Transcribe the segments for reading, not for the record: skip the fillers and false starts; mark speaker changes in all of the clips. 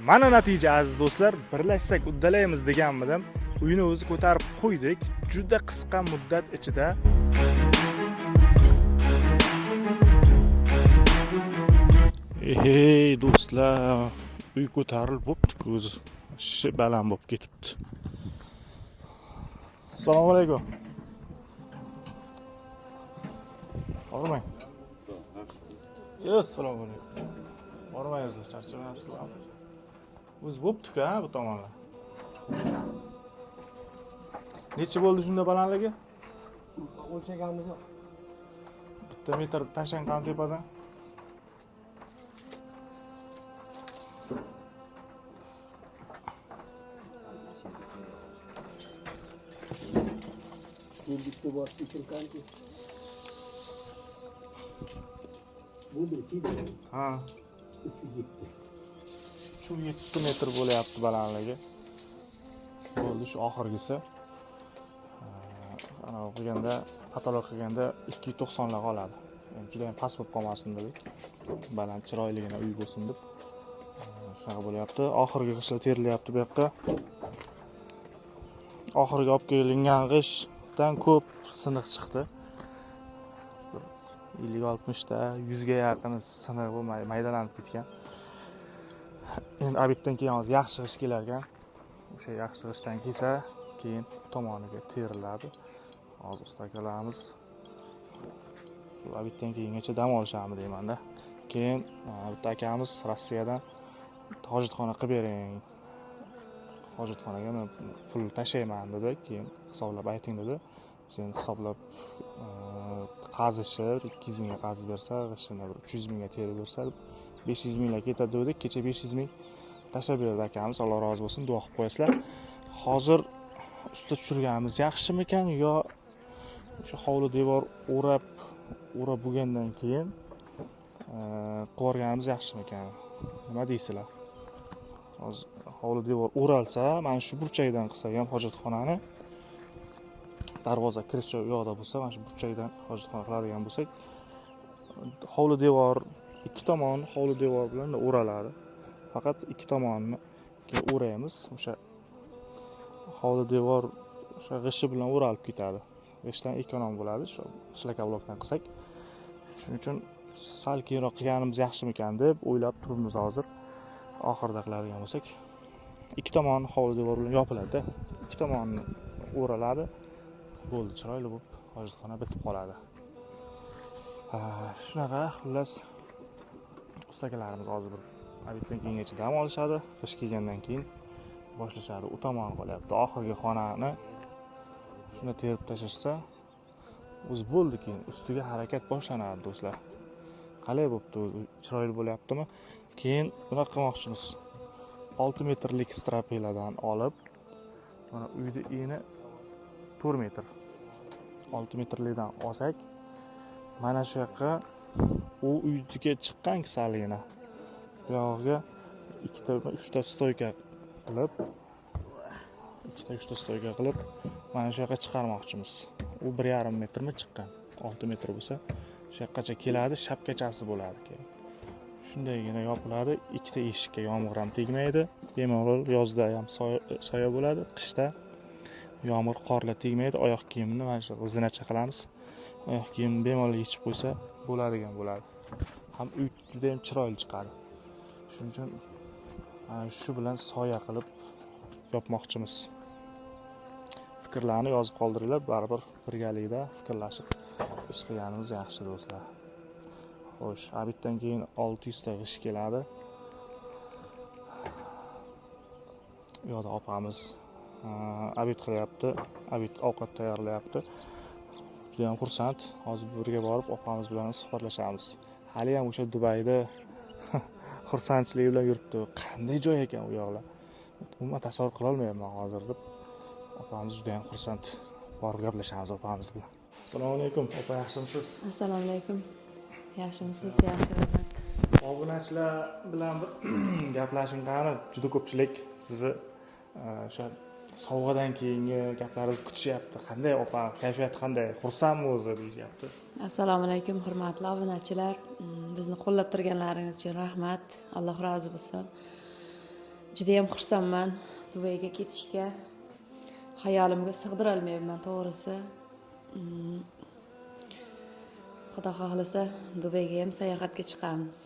Speaker 1: Mana natija aziz do'stlar, birlashsak uddalaymiz deganmidim. Uyni o'zi ko'tarib qo'ydik. Juda qisqa muddat ichida Ey do'stlar, uy ko'tarilib bo'pti-ku o'zi. Shi baland bo'lib ketibdi. Assalomu alaykum. Hormang. Assalomu alaykum. Hormaysiz, charchamayapsizlar. O'zi bo'pti-ku, ha, bu tomonlar. Necha bo'ldi shunda balandligi?
Speaker 2: O'lchaganmiz yo'q.
Speaker 1: Bitta metr tashlangan tepadan.
Speaker 2: Bitta bor tikilganki. Bo'ldi, tikildi.
Speaker 1: Ha,
Speaker 2: 307.
Speaker 1: 307 metr bo'layapti balandligi. Bo'ldi shu oxirgisi. Ana o'qiganda, katalog qilganda 290 lar qoladi. Endi juda ham past bo'lib qolmasin dedik. Baland chiroyligina uy bo'lsin deb. Shunaqa bo'lyapti. Oxirgi g'ishlar terilyapti bu yoqqa. Oxirgi olib kelingan g'ishdan ko'p siniq chiqdi. 50-60 ta, 100 ga yaqin siniq bo'lmay maydalanib ketgan. Endi abitdan keyin hozir yaxshi g'ish kelar ekan. O'sha yaxshi g'ishdan kelsa, keyin tomoniga teriladi. Hozir ustakalarimiz bu abitdan keyingacha dam olishamiz deyman-da. Keyin bitta akamiz Rossiyadan hojatxona qilib bering. Hojatxonaga men pul tashlayman dedi. Keyin hisoblab ayting dedi. Sen hisoblab qazishib 200 mingga qazib bersa, g'ishini 300 mingga terib bersa, 500 mingga ketadi dedik. Kecha 500 ming tashlab berdi akamiz. Alloh rozi bo'lsin, duo qilib qo'yasizlar. Hozir usta tushirganimiz yaxshimikan yo o'sha hovli devor o'rab bo'lgandan keyin qilib yaxshimikan? Nima deysizlar? Hozir hovli devor o'ralsa, mana shu burchakdan qilsak ham hojatxonani, darvoza kirish joyi u yoqda bo'lsa, mana shu burchakdan hojatxona qiladigan bo'lsak, hovli devor ikki tomon hovli devor bilan o'raladi. Faqat ikki tomonni o'raymiz. O'sha hovli devor o'sha g'ishi bilan o'ralib ketadi. G'ishdan ekonom bo'ladi, shu shlaka blokdan qilsak. Shuning uchun sal keyinroq qilganimiz yaxshimikan deb o'ylab turibmiz hozir. Oxirida qiladigan bo'lsak, ikki tomon hovli devor bilan yopiladi. Ikki tomonni o'raladi. Bo'ldi, chiroyli bo'lib hojatxona bitib qoladi. Shunaqa, xullas ustakalarimiz hozir bir abitdan keyingacha dam olishadi. Qish kelgandan keyin boshlashadi. U tomon qolyapti. Oxirgi xonani shuni terib tashlashsa, o'zi bo'ldi, keyin ustiga harakat boshlanadi do'stlar. Qalay bo'pti, o'zi chiroyli bo'lyaptimi? Keyin nima qilmoqchimiz? 6 metrlik strapeladan olib, mana uyni eni 4 metr. 6 metrlikdan olsak, mana shu yoqqa u uyga chiqqan kisaligina. Bu yog'iga 2 ta stoyka qilib, 2 ta stoyka qilib, mana shu yoqqa chiqarmoqchimiz. U 1,5 metrmi chiqqan? 6 metr bo'lsa, shu yoqqacha keladi, shapkachasi bo'ladi keyin. Shundaygina yopiladi, 2 ta eshikka yomg'ir ham tegmaydi. Bemalol yozda ham soya bo'ladi, qishda yomg'ir, qorlar tegmaydi. Oyoq kiyimni mana shu zinacha qilamiz. Oyoq kiyimni bemalol yechib qo'ysa bo'ladigan bo'ladi. Ham uy juda ham chiroyli chiqadi. Shuning uchun shu bilan soya qilib yopmoqchimiz. Fikrlarni yozib qoldiringlar, baribir birgalikda fikrlashib ish qilganimiz yaxshi do'stlar. Xo'sh, abitdan keyin 600 ta g'ish keladi. Bu yoqda opamiz abit qilyapti, abit ovqat tayyorlayapti. Juda ham xursand. Hozir birga borib opamiz bilan suhbatlashamiz. Hali ham o'sha Dubayda xursandchilik bilan yuribdi. Qanday joy ekan u yoqlar? Umuman tasavvur qila olmayapman hozir deb. Opamiz juda ham xursand. Borib gaplashamiz opamiz bilan. Assalomu alaykum, opa, yaxshimisiz?
Speaker 3: Assalomu alaykum. Yaxshimisiz? Yaxshi, rahmat.
Speaker 1: Obunachilar bilan gaplashingani juda ko'pchilik sizni o'sha sovg'adan keyingi gaplaringizni kutishyapti. Qanday opa, kayfiyat qanday? Xursandmi o'zi deyapti.
Speaker 3: Assalomu alaykum, hurmatli obunachilar. Bizni qo'llab turganlaringiz uchun rahmat. Alloh rozi bo'lsin. Judayam xursandman Dubayga ketishga. Hayolimga sig'dira olmayapman to'g'risi. Xudo xohlasa Dubayga ham sayohatga chiqamiz.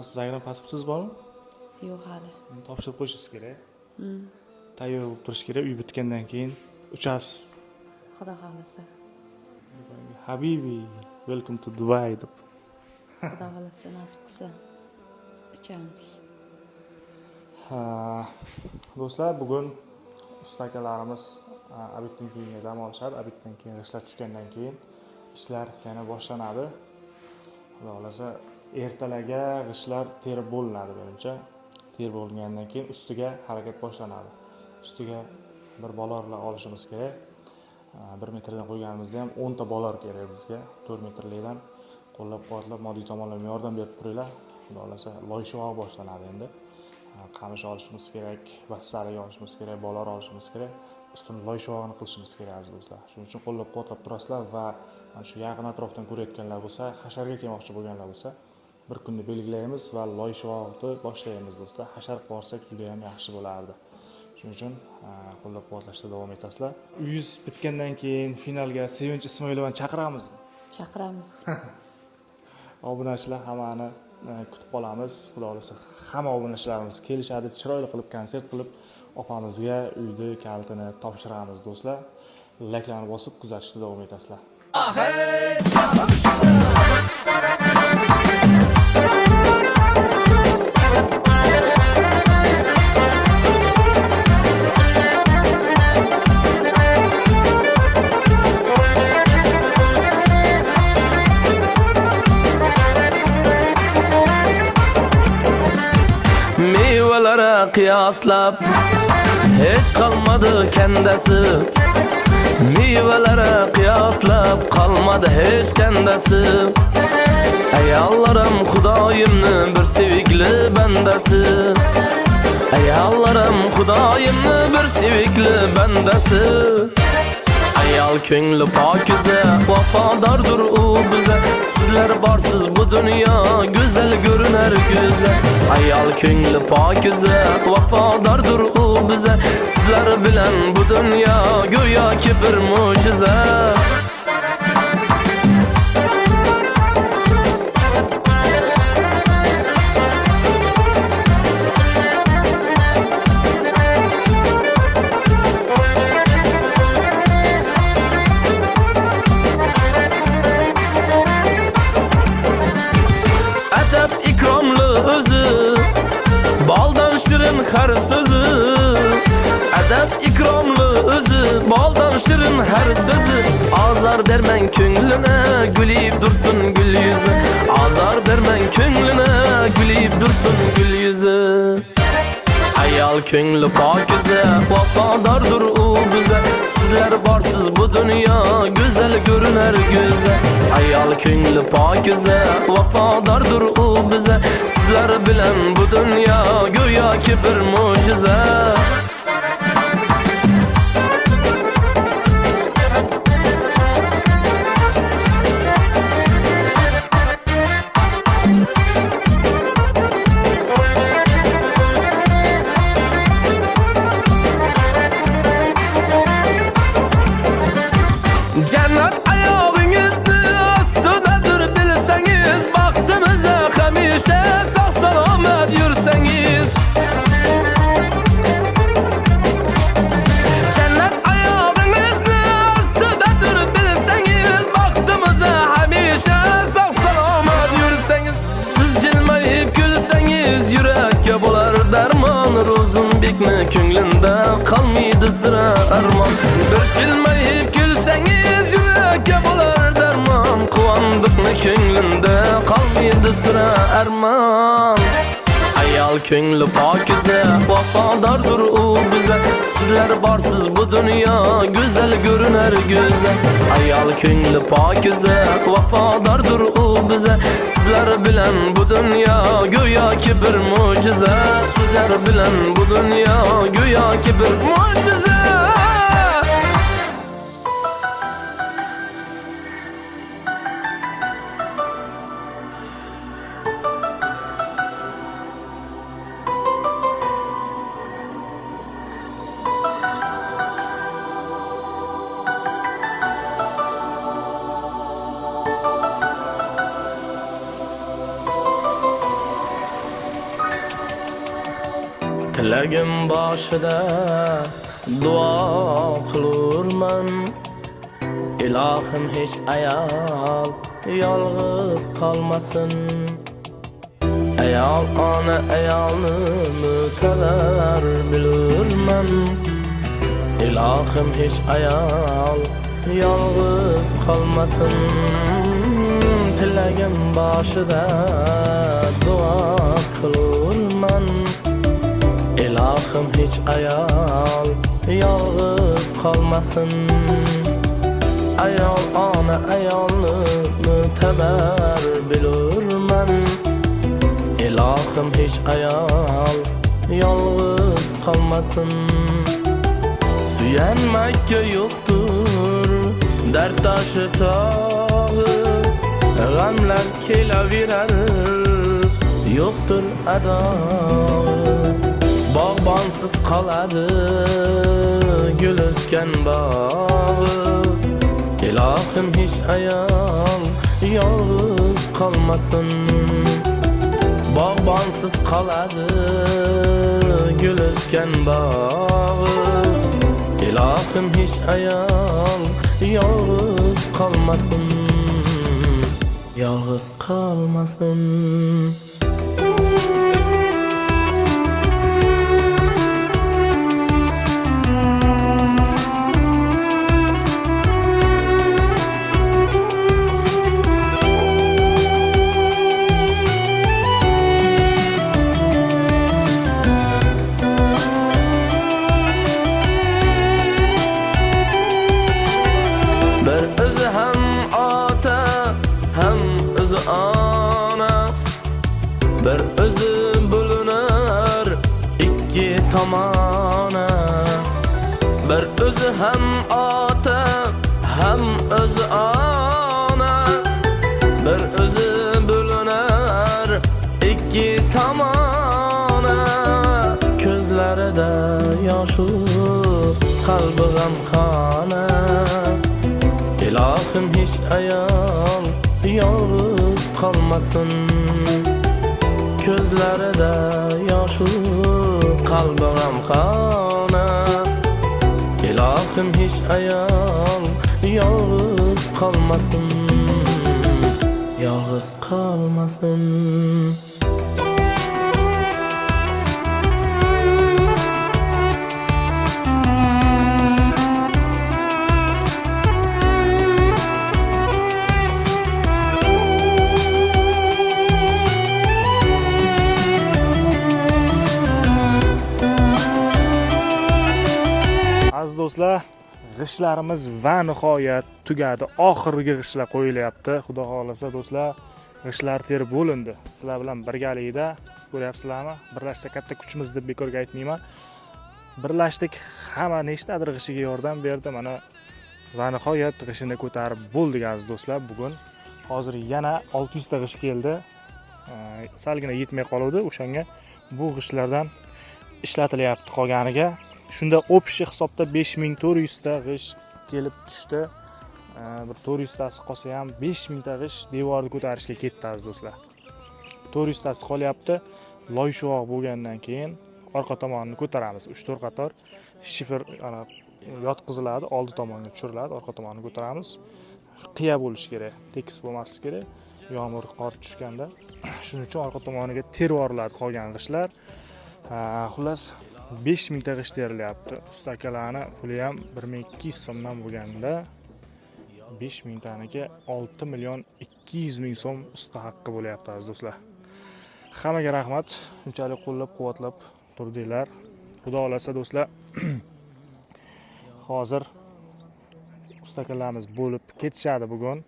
Speaker 1: Siz Zagreb pasportingiz bormi?
Speaker 3: Yo'q hali.
Speaker 1: Topshirib qo'yishingiz kerak. Tayyor bo'lib turish kerak. Uy bitgandan keyin uchasiz.
Speaker 3: Xudo xohlasa.
Speaker 1: Habibi, welcome to Dubai deb.
Speaker 3: Xudo xohlasa nasib qilsa ichamiz.
Speaker 1: Do'stlar, bugun ustakalarimiz abitdan keyin dam olishadi. Abitdan keyin ishlar tushgandan keyin ishlar yana boshlanadi. Xudo xolasa ertalarga g'ishtlar terib bo'linadi menimcha. Terib bo'lingandan keyin ustiga harakat boshlanadi. Ustiga bir bolorlar olishimiz kerak. 1 metrdan qo'yganimizda ham 10 ta bolor kerak bizga. 4 metrlikdan qo'llab-quvvatlab moddiy tomonlama yordam berib turinglar. Xudo xolasa loyishvoq boshlanadi endi. Qamish olishimiz kerak, vassariga olishimiz kerak, bolor olishimiz kerak. Ustini loyishvog'ini qilishimiz kerak aziz do'stlar. Shuning uchun qo'llab-quvvatlab turasizlar va mana shu yaqin atrofdan ko'rayotganlar bo'lsa, hasharga kelmoqchi bo'lganlar bo'lsa, bir kunni belgilaymiz va loyishvoqni boshlaymiz do'stlar. Hashar qilsak juda ham yaxshi bo'lardi. Shuning uchun qo'llab-quvvatlashda davom etasizlar. Uyingiz bitgandan keyin finalga Sevinch Ismoilovani chaqiramizmi?
Speaker 3: Chaqiramiz.
Speaker 1: Obunachilar hammani kutib qolamiz. Xudo xolasa hamma obunachilarimiz kelishadi, chiroyli qilib konsert qilib opamizga uyni kalitini topshiramiz do'stlar. Layklarni bosib kuzatishda davom etasizlar.
Speaker 4: Meyvelere kıyaslap hiç kalmadı kendisi. Meyvelere kıyaslap kalmadı hiç kendisi. Ey Allah'ım Xudayimni bir sevikli bendesi. Ey Allah'ım Xudayimni bir sevikli bendesi. Ayal ko'ngli pokiza, vafadardır u bize. Sizler barsiz bu dünya güzel görüner güzel. Ayal ko'ngli pokiza, vafadardır u bize. Sizler bilen bu dünya go'yoki bir mo'jiza. Shirin her sözü, edep ikromlu özü, baldan shirin her sözü. Azar vermen ko'ngline, gülüp dursun gül yüzü. Azar vermen ko'ngline, gülüp dursun gül yüzü. Ayal ko'ngli pokiza, vafadardır u bize. Sizler barsiz bu dünya güzel görüner güzel. Ayal ko'ngli pokiza, vafadardır u bize. Sizler bilen bu dünya go'yoki bir mo'jiza. Cennet ayağınızın astıdadır bilseniz. Baktığımıza hemişe sağ selamet yürüseniz. Cennet ayağınızın astıdadır bilseniz. Baktığımıza hemişe sağ selamet yürüseniz. Siz cilmeyip gülseniz yürekke bular derman. Rozun bekme ko'nglinde kalmaydı sıra arman. Bir cilmeyip gülseniz yürekke bular derman. Kuvandыкны ko'nglinde kalmaydı sıra arman. Ayal ko'ngli pokiza, vafadardır u bize. Sizler barsiz bu dünya güzel görüner güzel. Ayal ko'ngli pokiza, vafadardır u bize. Sizler bilen bu dünya go'yoki bir mo'jiza. Sizler bilen bu dünya go'yoki bir mo'jiza. Tilagim boshida duo qilurman. Ilohim hech ayol yolg'iz qolmasin. Ayol ona ayolni mutalar bilurman. Ilohim hech ayol yolg'iz qolmasin. Tilagim boshida duo qilurman. Ilohim hech ayol yolg'iz qolmasin. Ayol ona ayolni mutabar bilurman. Ilohim hech ayol yolg'iz qolmasin. Suyanmakka yo'qdir dard toshi tog'i, g'amlar kelaverar yo'qdir adog'i. Bog'bonsiz qoladi gul o'sgan bog'i. Ilohim hech ayol yolg'iz qolmasin. Bog'bonsiz qoladi gul o'sgan bog'i. Ilohim hech ayol yolg'iz qolmasin. Yolg'iz qolmasin. Bir o'zi bo'linar ikki tomona. Bir o'zi ham ota ham o'zi ona. Bir o'zi bo'linar ikki tomona. Ko'zlarida yosh, qalbi g'amxona. Ilohim hech ayol yolg'iz qolmasin. Ko'zlarida yosh, qalbi g'amxona. Ilohim hech ayol yolg'iz qolmasin. Yolg'iz qolmasin.
Speaker 1: Aziz do'stlar, g'ishtlarimiz va nihoyat tugadi. Oxirgi g'ishtlar qo'yilyapti. Xudo xolasa do'stlar, g'ishtlar terib bo'lindi. Sizlar bilan birgalikda ko'ryapsizlarmi? Birlashsak katta kuchimiz deb bekorga aytmayman. Birlashdik, hamma nechtadir g'ishiga yordam berdi. Mana va nihoyat g'ishini ko'tarib bo'ldik aziz do'stlar. Bugun hozir yana 600 ta g'isht keldi. Salgina yetmay qoluvdi. O'shanga bu g'ishtlardan ishlatilyapti qolganiga. Shunda общий hisobda 5400 ta g'isht kelib tushdi. Bir 400 tasi qolsa ham 5000 ta g'isht devorni ko'tarishga ketdi aziz do'stlar. 400 tasi qolyapti. Loy shuvoq bo'lgandan keyin orqa tomonini ko'taramiz. 3-4 qator shifer yotqiziladi, oldi tomonga tushiriladi, orqa tomonini ko'taramiz. Qiya bo'lishi kerak, tekis bo'lmasligi kerak. Yomg'ir, qor tushganda shuning uchun orqa tomoniga terib yuboriladi qolgan g'ishtlar. Xullas 5000 ta g'isht terilyapti. Ustakalarni puli ham 1200 so'mdan bo'lganda 5000 taniga 6.200.000 so'm usta haqqi bo'lyapti aziz do'stlar. Hammaga rahmat. Shunchalik qo'llab-quvvatlab turdinglar. Xudo xolasa do'stlar, hozir ustakalarimiz bo'lib ketishadi bugun.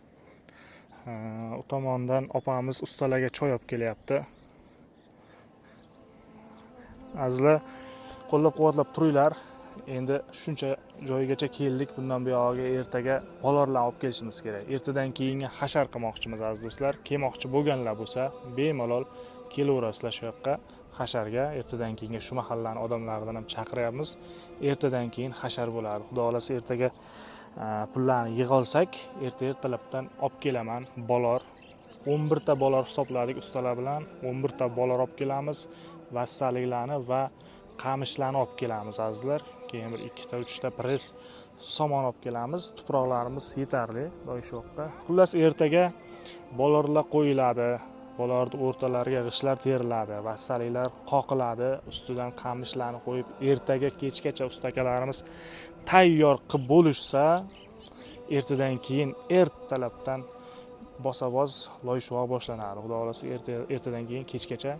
Speaker 1: U tomondan opamiz ustalarga choy olib kelyapti. Azizlar, qo'llab-quvvatlab turinglar. Endi shuncha joygacha keldik. Bundan buyog'iga ertaga bolalarni olib kelishimiz kerak. Ertadan keyinga hashar qilmoqchimiz aziz do'stlar. Kelmoqchi bo'lganlar bo'lsa, bemalol kelaverasizlar shu yoqqa hasharga. Ertadan keyinga shu mahallani odamlaridan ham chaqiryapmiz. Ertadan keyin hashar bo'ladi. Xudo xolasa ertaga pullarni yig'a olsak, ertalabdan olib kelaman. Bolar 11 ta bolar hisobladik ustalar bilan. 11 ta bolar olib kelamiz. Vassaliklarni va qamishlarni olib kelamiz azizlar. Keyin bir 2-3 ta press somon olib kelamiz. Tuproqlarimiz yetarli loyshoqqa. Xullas ertaga bolalar qo'yiladi. Bolalarning o'rtalariga g'ishtlar teriladi, vassaliklar qoqiladi, ustidan qamishlarni qo'yib, ertaga kechgacha ustakalarimiz tayyor qilib bo'lishsa, ertadan keyin ertalabdan bosaboz loyshoq boshlanadi. Xudo xolasa ertadan keyin kechgacha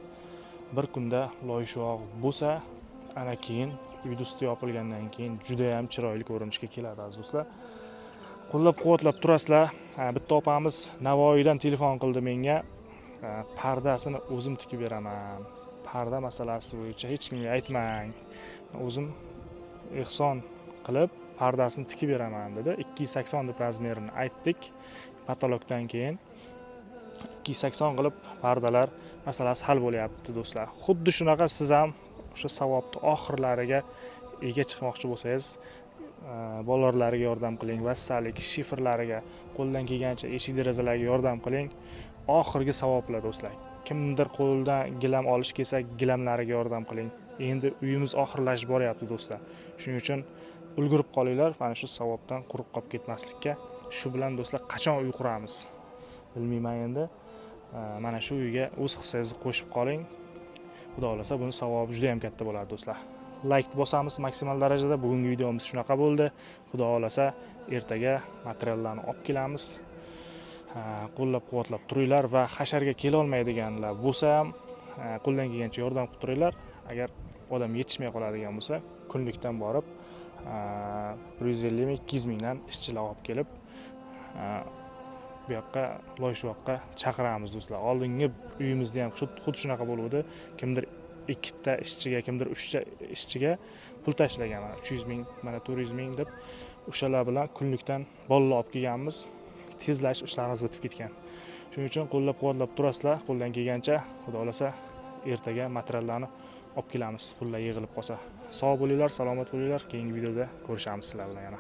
Speaker 1: bir kunda loyshoq bo'lsa, ana keyin uy usti yopilgandan keyin juda ham chiroyli ko'rinishga keladi aziz do'stlar. Qo'llab-quvvatlab turasizlar. Bitta opamiz Navoiydan telefon qildi menga. Pardasini o'zim tikib beraman. Parda masalasi bo'yicha hech kimga aytmang. O'zim ehson qilib pardasini tikib beraman dedi. 280 deb razmerini aytdik. Patologdan keyin 280 qilib pardalar masalasi hal bo'lyapti do'stlar. Xuddi shunaqa siz ham o'sha savobni oxirlariga ega chiqmoqchi bo'lsangiz, bolalarga yordam qiling, vassalik, shifrlariga qo'ldan kelgancha eshik derazalarga yordam qiling. Oxirgi savoblar do'stlar. Kimdir qo'ldan gilam olish kelsa, gilamlariga yordam qiling. Endi uyimiz oxirlashib boryapti do'stlar. Shuning uchun ulgurib qolinglar, mana shu savobdan quruq qolib ketmaslikka. Shu bilan do'stlar qachon uy quramiz? Bilmayman endi. Mana shu uyga o'z hissangizni qo'shib qoling. Xudo xolasa buni savobi juda ham katta bo'ladi do'stlar. Like bosamiz maksimal darajada. Bugungi videomiz shunaqa bo'ldi. Xudo xolasa ertaga materiallarni olib kelamiz. Qo'llab-quvvatlab turinglar va hasharga kela olmaydiganlar bo'lsa ham qo'ldan kelgancha yordam qilib turinglar. Agar odam yetishmay qoladigan bo'lsa, kunlikdan borib 150 ming, 200 mingdan ishchilar olib kelib bu yoqqa loyshoqqa chaqiramiz do'stlar. Oldingi uyimizda ham xuddi shunaqa bo'ldi. Kimdir 2 ta ishchiga, kimdir 3 ta ishchiga pul tashlagan. 300 ming, mana 400 ming deb o'shalar bilan kunlikdan bolalar olib kelganmiz. Tezlashib ishlarimiz o'tib ketgan. Shuning uchun qo'llab-quvvatlab turasizlar, qo'ldan kelgancha. Xudo xolasa ertaga materiallarni olib kelamiz, pullar yig'ilib qolsa. Sog' bo'linglar, salomat bo'linglar. Keyingi videoda ko'rishamiz sizlar bilan yana.